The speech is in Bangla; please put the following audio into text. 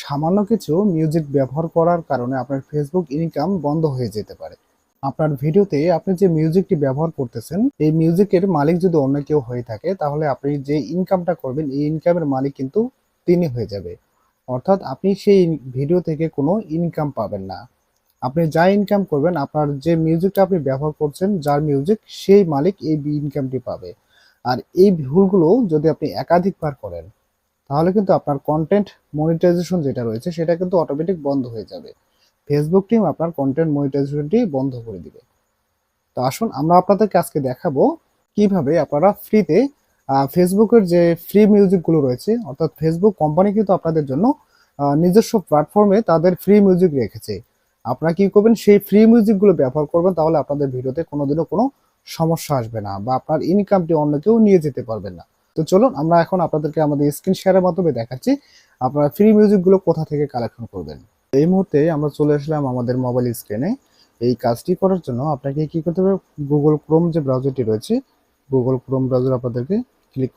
সামান্য কিছু মিউজিক ব্যবহার করার কারণে আপনার ফেসবুক ইনকাম বন্ধ হয়ে যেতে পারে। আপনার ভিডিওতে আপনি যে মিউজিকটি ব্যবহার করতেছেন, এই মিউজিকের মালিক যদি অন্য কেউ হয়ে থাকে, তাহলে আপনি যে ইনকামটা করবেন, এই ইনকামের মালিক কিন্তু তিনি হয়ে যাবে। অর্থাৎ আপনি সেই ভিডিও থেকে কোনো ইনকাম পাবেন না। আপনি যা ইনকাম করবেন, আপনার যে মিউজিকটা আপনি ব্যবহার করছেন, যার মিউজিক, সেই মালিক এই ইনকামটি পাবে। আর এই ভুলগুলো যদি আপনি একাধিকবার করেন, তাহলে কিন্তু আপনার কন্টেন্ট মনিটাইজেশন যেটা রয়েছে সেটা কিন্তু অটোমেটিক বন্ধ হয়ে যাবে। ফেসবুক টিম আপনার কন্টেন্ট মনিটাইজেশনটি বন্ধ করে দিবে। তো আসুন আমরা আপনাদেরকে আজকে দেখাবো কিভাবে আপনারা ফ্রিতে ফেসবুকের যে ফ্রি মিউজিকগুলো রয়েছে, অর্থাৎ ফেসবুক কোম্পানি কিন্তু আপনাদের জন্য নিজস্ব প্ল্যাটফর্মে তাদের ফ্রি মিউজিক রেখেছে। আপনারা কি করবেন, সেই ফ্রি মিউজিকগুলো ব্যবহার করবেন, তাহলে আপনাদের ভিডিওতে কোনোদিনও কোনো সমস্যা আসবে না বা আপনার ইনকামটি অন্য কেউ নিয়ে যেতে পারবেন না। তো চলুন আমরা এখন আপনাদেরকে আমাদের স্ক্রিন শেয়ারের মাধ্যমে দেখাচ্ছি আপনারা ফ্রি মিউজিকগুলো কোথা থেকে কালেকশন করবেন। এই মুহূর্তে আমরা চলে আসলাম আমাদের মোবাইল স্ক্রিনে। এই কাজটি করার জন্য আপনাকে কি করতে হবে, গুগল ক্রোম যে ব্রাউজারটি রয়েছে, গুগল ক্রোম ব্রাউজার আপনাদেরকে ক্লিক